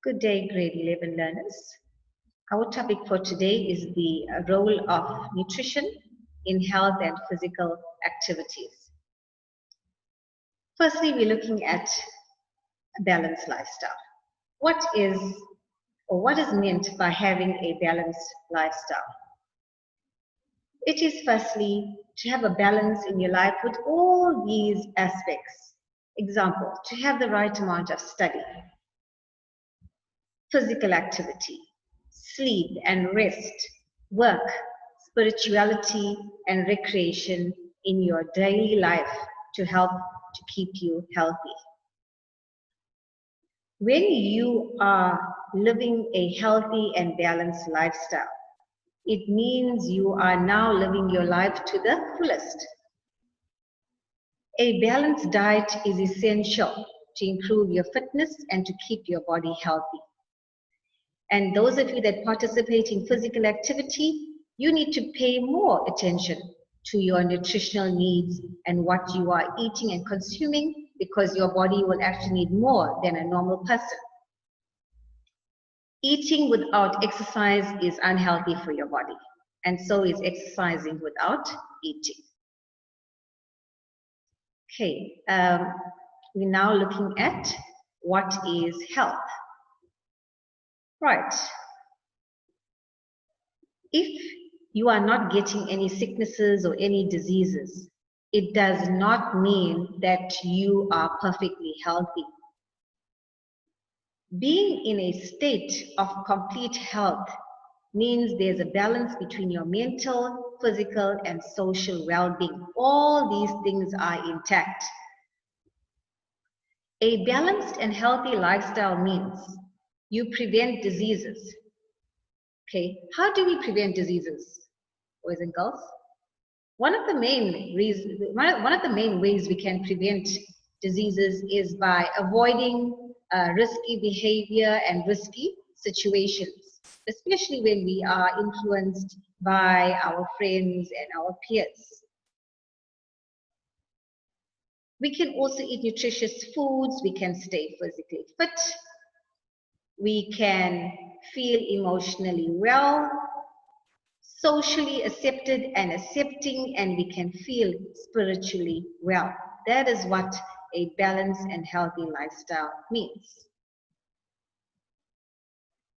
Good day, grade 11 learners. Our topic for today is the role of nutrition in health and physical activities. Firstly, we're looking at a balanced lifestyle. What is meant by having a balanced lifestyle? It is firstly to have a balance in your life with all these aspects. Example, to have the right amount of study, physical activity, sleep and rest, work, spirituality and recreation in your daily life to help to keep you healthy. When you are living a healthy and balanced lifestyle, it means you are now living your life to the fullest. A balanced diet is essential to improve your fitness and to keep your body healthy. And those of you that participate in physical activity, you need to pay more attention to your nutritional needs and what you are eating and consuming, because your body will actually need more than a normal person. Eating without exercise is unhealthy for your body, and so is exercising without eating. Okay, we're now looking at what is health. Right. If you are not getting any sicknesses or any diseases, it does not mean that you are perfectly healthy. Being in a state of complete health means there's a balance between your mental, physical, and social well-being. All these things are intact. A balanced and healthy lifestyle means you prevent diseases. Okay, how do we prevent diseases, boys and girls? One of the main ways we can prevent diseases is by avoiding risky behavior and risky situations, especially when we are influenced by our friends and our peers. We can also eat nutritious foods, we can stay physically fit, we can feel emotionally well, socially accepted and accepting, and we can feel spiritually well. That is what a balanced and healthy lifestyle means.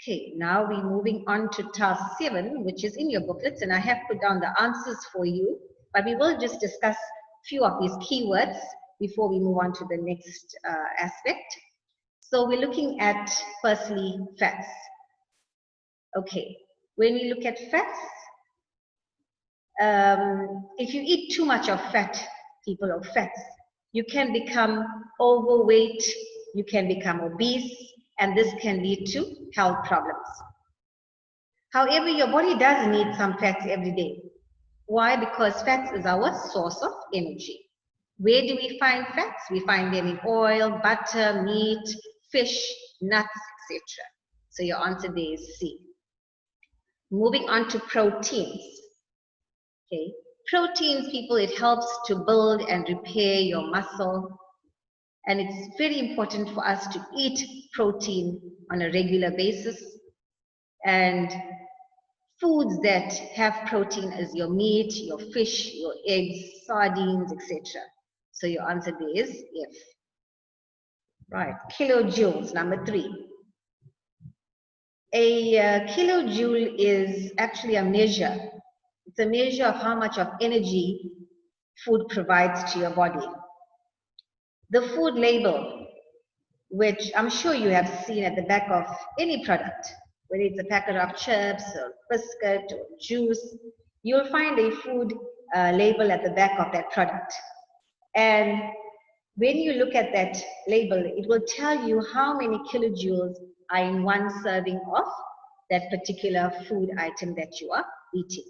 Okay, now we're moving on to task 7, which is in your booklets, and I have put down the answers for you, but we will just discuss a few of these keywords before we move on to the next aspect. So we're looking at, firstly, fats. Okay, when we look at fats, if you eat too much of fats, you can become overweight, you can become obese, and this can lead to health problems. However, your body does need some fats every day. Why? Because fats is our source of energy. Where do we find fats? We find them in oil, butter, meat, fish, nuts, etc. So your answer there is C. Moving on to proteins. Okay, proteins, people, it helps to build and repair your muscle, and it's very important for us to eat protein on a regular basis. And foods that have protein is your meat, your fish, your eggs, sardines, etc. So your answer there is F. Right, kilojoules, number 3. A kilojoule is actually a measure. It's a measure of how much of energy food provides to your body. The food label, which I'm sure you have seen at the back of any product, whether it's a packet of chips or biscuit or juice, you'll find a food label at the back of that product. And when you look at that label, it will tell you how many kilojoules are in one serving of that particular food item that you are eating.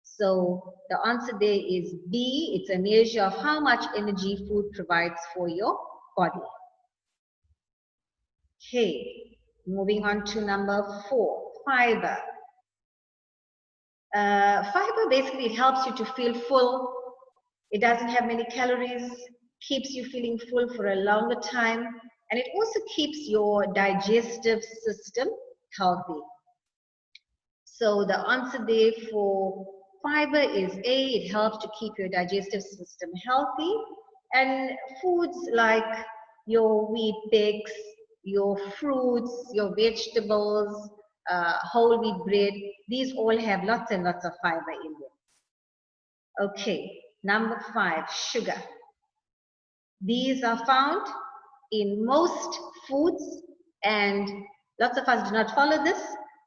So the answer there is B. It's a measure of how much energy food provides for your body. Okay, moving on to number 4, fiber. Fiber, basically, it helps you to feel full. It doesn't have many calories, keeps you feeling full for a longer time. And it also keeps your digestive system healthy. So the answer there for fiber is A, it helps to keep your digestive system healthy. And foods like your wheat bakes, your fruits, your vegetables, whole wheat bread, these all have lots and lots of fiber in them. Okay, number 5, sugar. These are found in most foods, and lots of us do not follow this,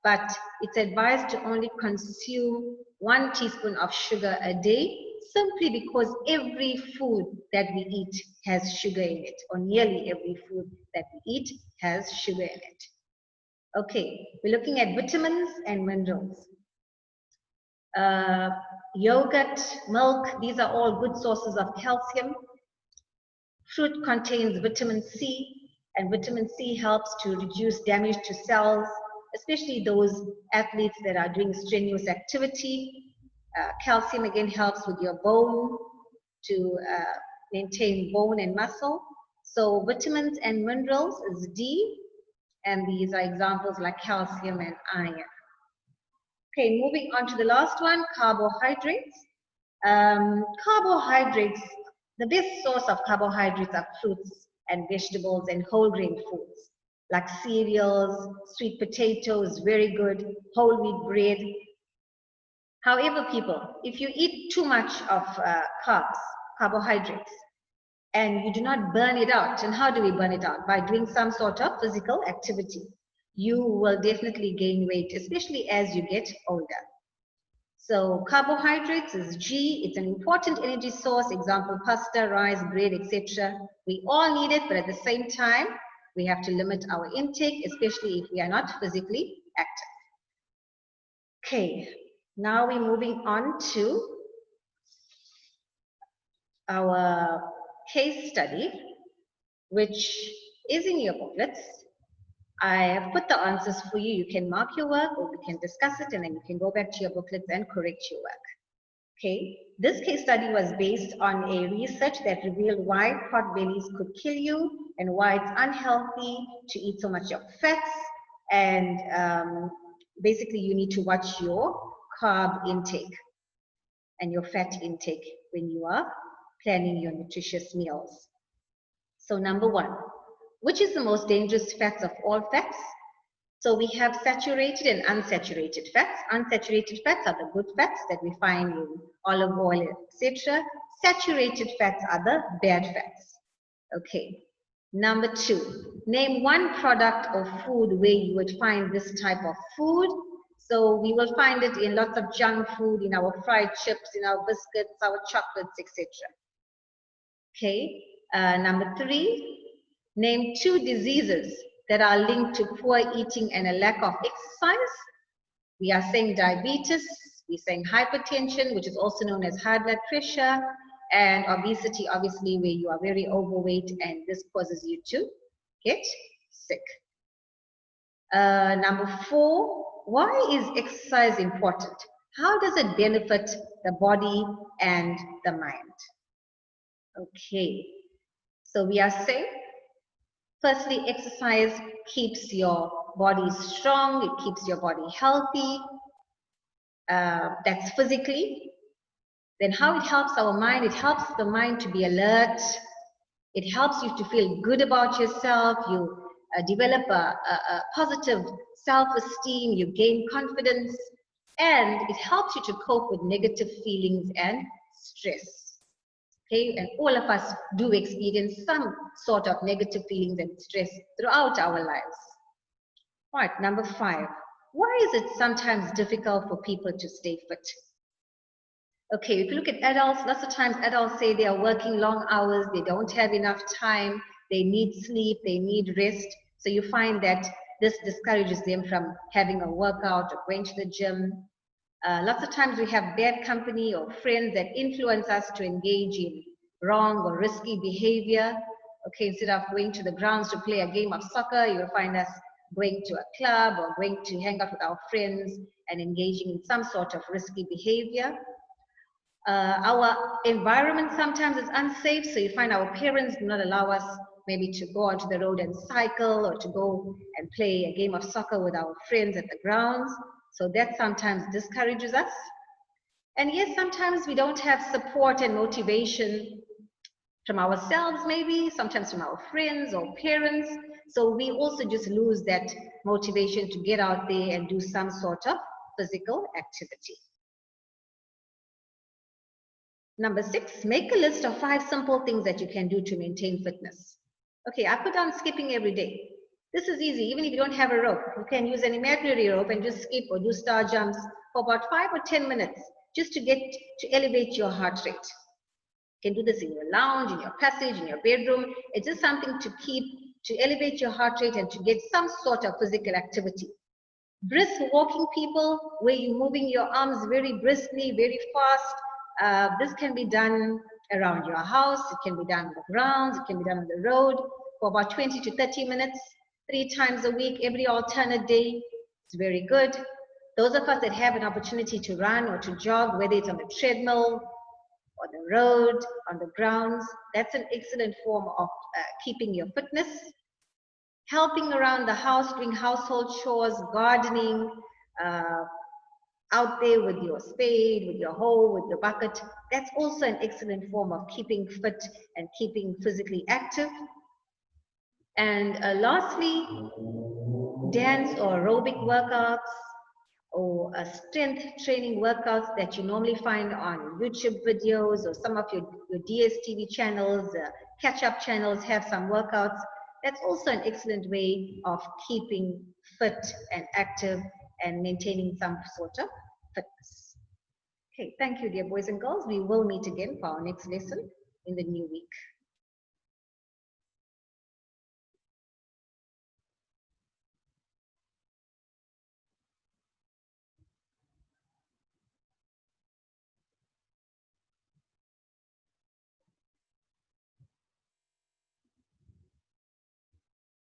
but it's advised to only consume 1 teaspoon of sugar a day, simply because every food that we eat has sugar in it, or nearly every food that we eat has sugar in it. Okay, we're looking at vitamins and minerals. Yogurt, milk, these are all good sources of calcium. Fruit contains vitamin C, and vitamin C helps to reduce damage to cells, especially those athletes that are doing strenuous activity. Calcium again helps with your bone to maintain bone and muscle. So vitamins and minerals is D, and these are examples like calcium and iron. Okay, moving on to the last one, carbohydrates. Carbohydrates, the best source of carbohydrates are fruits and vegetables and whole grain foods, like cereals, sweet potatoes, very good, whole wheat bread. However, people, if you eat too much of carbohydrates, and you do not burn it out, and how do we burn it out? By doing some sort of physical activity. You will definitely gain weight, especially as you get older. So carbohydrates is G. It's an important energy source. Example, pasta, rice, bread, etc. We all need it, but at the same time, we have to limit our intake, especially if we are not physically active. Okay, now we're moving on to our case study, which is in your booklets. I have put the answers for you. You can mark your work, or we can discuss it, and then you can go back to your booklets and correct your work. Okay, this case study was based on a research that revealed why pot bellies could kill you and why it's unhealthy to eat so much of fats. And basically, you need to watch your carb intake and your fat intake when you are planning your nutritious meals. So number 1, which is the most dangerous fats of all fats? So we have saturated and unsaturated fats. Unsaturated fats are the good fats that we find in olive oil, etc. Saturated fats are the bad fats. Okay. Number 2, name one product or food where you would find this type of food. So we will find it in lots of junk food, in our fried chips, in our biscuits, our chocolates, etc. Okay. Number 3, name 2 diseases that are linked to poor eating and a lack of exercise. We are saying diabetes, we're saying hypertension, which is also known as high blood pressure, and obesity, obviously, where you are very overweight and this causes you to get sick. Number 4, why is exercise important? How does it benefit the body and the mind? Okay, so we are saying, firstly, exercise keeps your body strong, it keeps your body healthy. That's physically. Then how it helps our mind, it helps the mind to be alert. It helps you to feel good about yourself. You develop a positive self-esteem, you gain confidence, and it helps you to cope with negative feelings and stress. Okay, and all of us do experience some sort of negative feelings and stress throughout our lives. Right, number 5. Why is it sometimes difficult for people to stay fit? Okay, if you look at adults, lots of times adults say they are working long hours, they don't have enough time, they need sleep, they need rest. So you find that this discourages them from having a workout or going to the gym. Lots of times we have bad company or friends that influence us to engage in wrong or risky behavior. Okay, instead of going to the grounds to play a game of soccer, you'll find us going to a club or going to hang out with our friends and engaging in some sort of risky behavior. Our environment sometimes is unsafe, so you find our parents do not allow us maybe to go onto the road and cycle, or to go and play a game of soccer with our friends at the grounds. So that sometimes discourages us. And yes, sometimes we don't have support and motivation from ourselves, maybe, sometimes from our friends or parents. So we also just lose that motivation to get out there and do some sort of physical activity. Number 6, make a list of 5 simple things that you can do to maintain fitness. Okay, I put down skipping every day. This is easy. Even if you don't have a rope, you can use an imaginary rope and just skip or do star jumps for about 5 or 10 minutes just to elevate your heart rate. You can do this in your lounge, in your passage, in your bedroom. It's just something to elevate your heart rate and to get some sort of physical activity. Brisk walking, people, where you're moving your arms very briskly, very fast. This can be done around your house. It can be done on the grounds. It can be done on the road for about 20 to 30 minutes, 3 times a week, every alternate day. It's very good. Those of us that have an opportunity to run or to jog, whether it's on the treadmill, on the road, on the grounds, that's an excellent form of keeping your fitness. Helping around the house, doing household chores, gardening, out there with your spade, with your hoe, with your bucket, that's also an excellent form of keeping fit and keeping physically active. And lastly, dance or aerobic workouts, or strength training workouts that you normally find on YouTube videos, or some of your DSTV channels, catch-up channels have some workouts. That's also an excellent way of keeping fit and active and maintaining some sort of fitness. Okay, thank you, dear boys and girls. We will meet again for our next lesson in the new week.